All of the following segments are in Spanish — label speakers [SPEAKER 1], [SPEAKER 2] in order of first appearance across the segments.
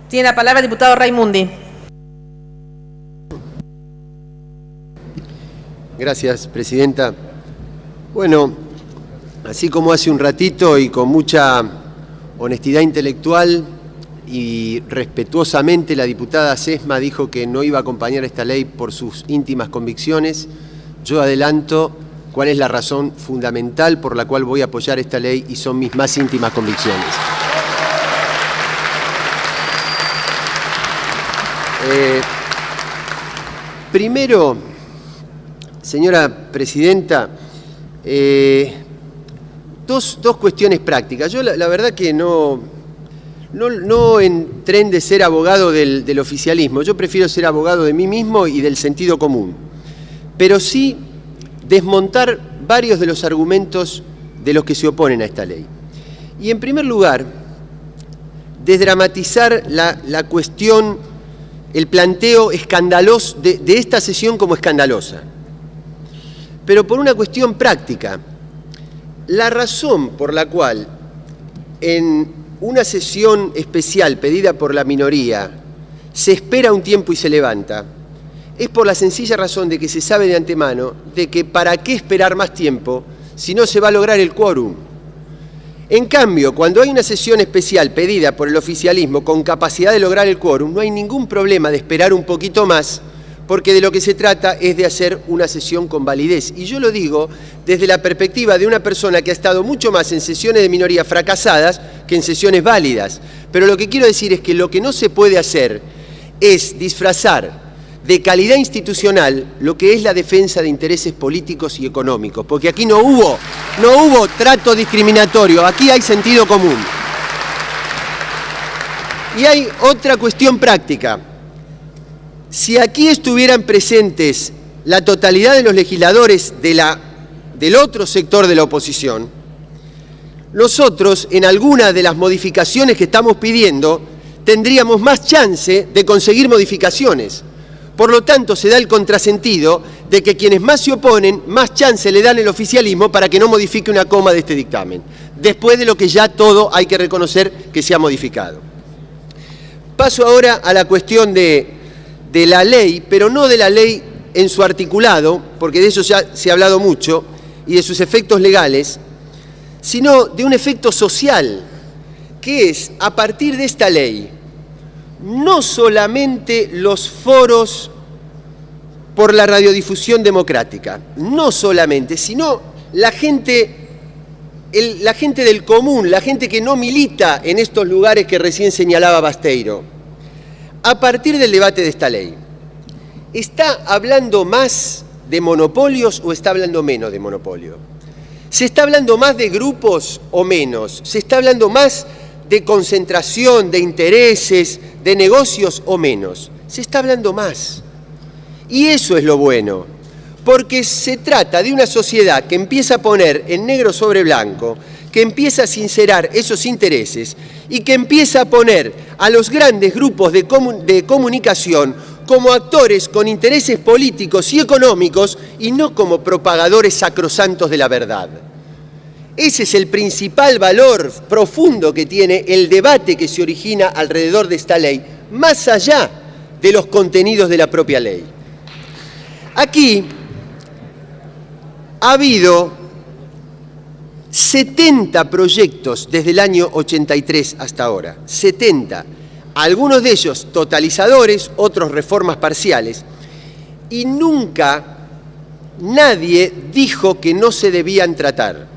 [SPEAKER 1] Tiene la palabra el diputado Raimundi.
[SPEAKER 2] Gracias, presidenta. Bueno, así como hace un ratito y con mucha honestidad intelectual y respetuosamente la diputada Sesma dijo que no iba a acompañar esta ley por sus íntimas convicciones, yo adelanto cuál es la razón fundamental por la cual voy a apoyar esta ley y son mis más íntimas convicciones. Primero, señora presidenta, dos cuestiones prácticas. Yo la verdad que no entré en de ser abogado del oficialismo. Yo prefiero ser abogado de mí mismo y del sentido común. Pero sí desmontar varios de los argumentos de los que se oponen a esta ley. Y en primer lugar, desdramatizar la cuestión, el planteo escandaloso de esta sesión como escandalosa. Pero por una cuestión práctica. La razón por la cual en una sesión especial pedida por la minoría se espera un tiempo y se levanta, es por la sencilla razón de que se sabe de antemano de que para qué esperar más tiempo si no se va a lograr el quórum. En cambio, cuando hay una sesión especial pedida por el oficialismo con capacidad de lograr el quórum, no hay ningún problema de esperar un poquito más, porque de lo que se trata es de hacer una sesión con validez. Y yo lo digo desde la perspectiva de una persona que ha estado mucho más en sesiones de minoría fracasadas que en sesiones válidas. Pero lo que quiero decir es que lo que no se puede hacer es disfrazar de calidad institucional lo que es la defensa de intereses políticos y económicos, porque aquí no hubo trato discriminatorio, aquí hay sentido común. Y hay otra cuestión práctica. Si aquí estuvieran presentes la totalidad de los legisladores del otro sector de la oposición, nosotros en alguna de las modificaciones que estamos pidiendo tendríamos más chance de conseguir modificaciones. Por lo tanto, se da el contrasentido de que quienes más se oponen, más chance le dan al oficialismo para que no modifique una coma de este dictamen, después de lo que ya todo hay que reconocer que se ha modificado. Paso ahora a la cuestión de la ley, pero no de la ley en su articulado, porque de eso ya se ha hablado mucho, y de sus efectos legales, sino de un efecto social, que es, a partir de esta ley, no solamente los foros por la radiodifusión democrática, no solamente, sino la gente del común, la gente que no milita en estos lugares que recién señalaba Basteiro. A partir del debate de esta ley, ¿está hablando más de monopolios o está hablando menos de monopolio? ¿Se está hablando más de grupos o menos? ¿Se está hablando más de concentración, de intereses, de negocios o menos? Se está hablando más. Y eso es lo bueno, porque se trata de una sociedad que empieza a poner en negro sobre blanco, que empieza a sincerar esos intereses y que empieza a poner a los grandes grupos de comunicación como actores con intereses políticos y económicos y no como propagadores sacrosantos de la verdad. Ese es el principal valor profundo que tiene el debate que se origina alrededor de esta ley, más allá de los contenidos de la propia ley. Aquí ha habido 70 proyectos desde el año 83 hasta ahora, 70. Algunos de ellos totalizadores, otros reformas parciales, y nunca nadie dijo que no se debían tratar.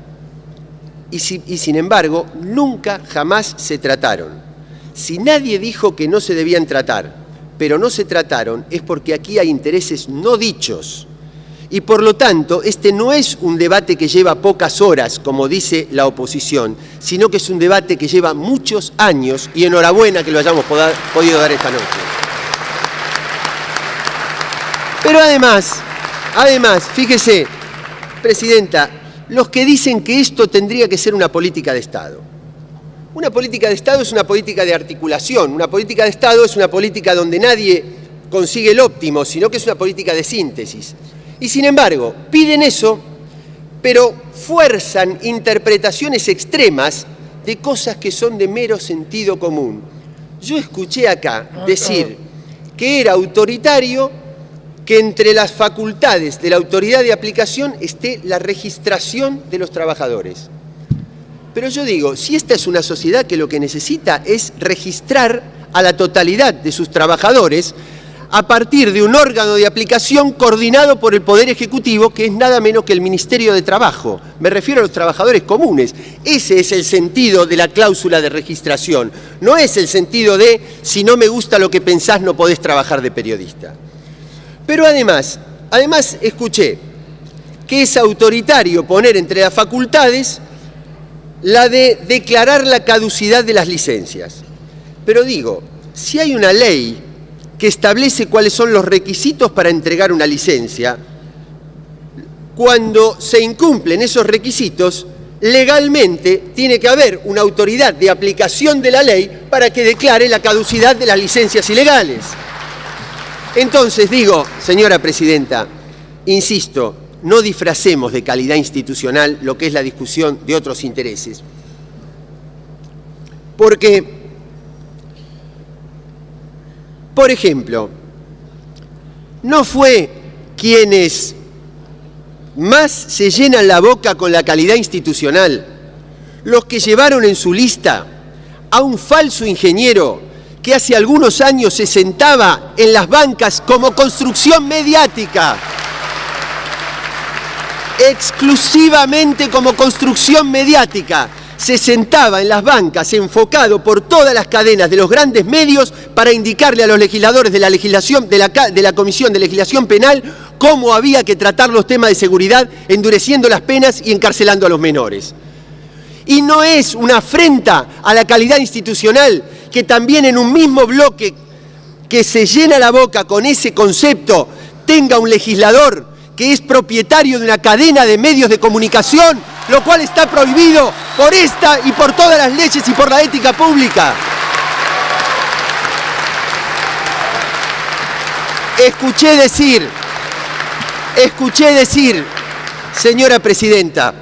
[SPEAKER 2] Y sin embargo, nunca jamás se trataron. Si nadie dijo que no se debían tratar, pero no se trataron, es porque aquí hay intereses no dichos. Y por lo tanto, este no es un debate que lleva pocas horas, como dice la oposición, sino que es un debate que lleva muchos años, y enhorabuena que lo hayamos podido dar esta noche. Pero además, fíjese, presidenta, los que dicen que esto tendría que ser una política de Estado. Una política de Estado es una política de articulación, una política de Estado es una política donde nadie consigue el óptimo, sino que es una política de síntesis. Y sin embargo, piden eso, pero fuerzan interpretaciones extremas de cosas que son de mero sentido común. Yo escuché acá decir que era autoritario que entre las facultades de la autoridad de aplicación esté la registración de los trabajadores. Pero yo digo, si esta es una sociedad que lo que necesita es registrar a la totalidad de sus trabajadores a partir de un órgano de aplicación coordinado por el Poder Ejecutivo, que es nada menos que el Ministerio de Trabajo. Me refiero a los trabajadores comunes. Ese es el sentido de la cláusula de registración. No es el sentido de, si no me gusta lo que pensás, no podés trabajar de periodista. Pero además escuché que es autoritario poner entre las facultades la de declarar la caducidad de las licencias. Pero digo, si hay una ley que establece cuáles son los requisitos para entregar una licencia, cuando se incumplen esos requisitos, legalmente tiene que haber una autoridad de aplicación de la ley para que declare la caducidad de las licencias ilegales. Entonces digo, señora presidenta, insisto, no disfracemos de calidad institucional lo que es la discusión de otros intereses. Porque, por ejemplo, no fue quienes más se llenan la boca con la calidad institucional los que llevaron en su lista a un falso ingeniero que hace algunos años se sentaba en las bancas como construcción mediática, exclusivamente como construcción mediática. Se sentaba en las bancas enfocado por todas las cadenas de los grandes medios para indicarle a los legisladores de la legislación de la Comisión de Legislación Penal cómo había que tratar los temas de seguridad, endureciendo las penas y encarcelando a los menores. Y no es una afrenta a la calidad institucional que también en un mismo bloque que se llena la boca con ese concepto tenga un legislador que es propietario de una cadena de medios de comunicación, lo cual está prohibido por esta y por todas las leyes y por la ética pública. Escuché decir, señora presidenta,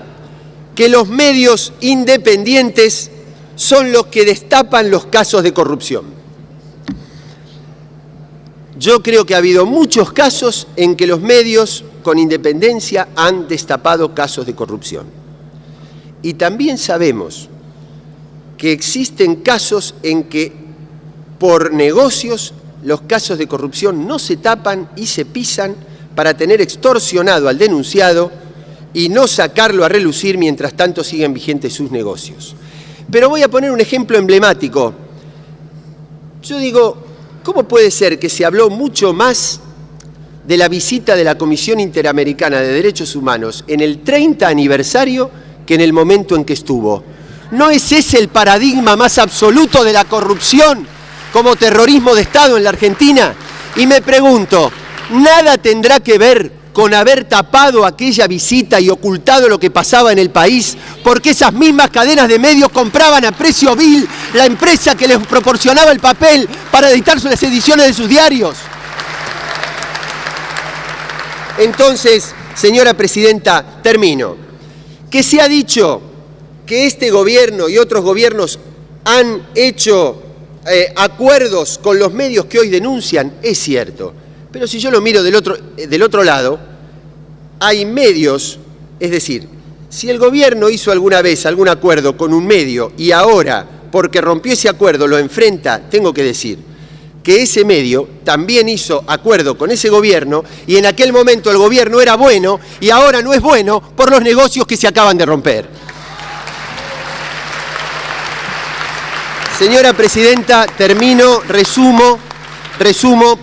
[SPEAKER 2] que los medios independientes son los que destapan los casos de corrupción. Yo creo que ha habido muchos casos en que los medios con independencia han destapado casos de corrupción. Y también sabemos que existen casos en que por negocios los casos de corrupción no se tapan y se pisan para tener extorsionado al denunciado y no sacarlo a relucir mientras tanto siguen vigentes sus negocios. Pero voy a poner un ejemplo emblemático. Yo digo, ¿cómo puede ser que se habló mucho más de la visita de la Comisión Interamericana de Derechos Humanos en el 30 aniversario que en el momento en que estuvo? ¿No es ese el paradigma más absoluto de la corrupción como terrorismo de Estado en la Argentina? Y me pregunto, ¿nada tendrá que ver con haber tapado aquella visita y ocultado lo que pasaba en el país, porque esas mismas cadenas de medios compraban a precio vil la empresa que les proporcionaba el papel para editar las ediciones de sus diarios? Entonces, señora presidenta, termino. Que se ha dicho que este gobierno y otros gobiernos han hecho acuerdos con los medios que hoy denuncian, es cierto. Pero si yo lo miro del otro lado, hay medios, es decir, si el gobierno hizo alguna vez algún acuerdo con un medio y ahora, porque rompió ese acuerdo, lo enfrenta, tengo que decir que ese medio también hizo acuerdo con ese gobierno y en aquel momento el gobierno era bueno y ahora no es bueno por los negocios que se acaban de romper. Señora presidenta, termino, resumo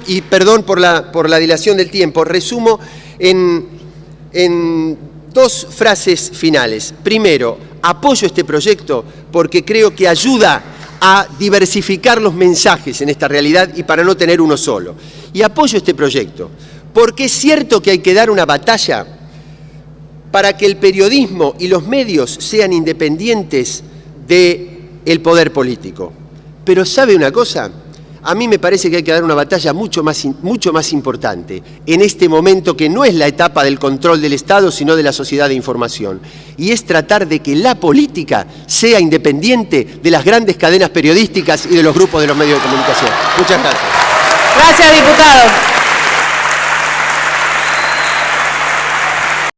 [SPEAKER 2] y perdón por la dilación del tiempo, resumo en dos frases finales. Primero, apoyo este proyecto porque creo que ayuda a diversificar los mensajes en esta realidad y para no tener uno solo. Y apoyo este proyecto porque es cierto que hay que dar una batalla para que el periodismo y los medios sean independientes del poder político. Pero ¿sabe una cosa? a mí me parece que hay que dar una batalla mucho más importante en este momento, que no es la etapa del control del Estado, sino de la sociedad de información. Y es tratar de que la política sea independiente de las grandes cadenas periodísticas y de los grupos de los medios de comunicación. Muchas gracias.
[SPEAKER 1] Gracias, diputado.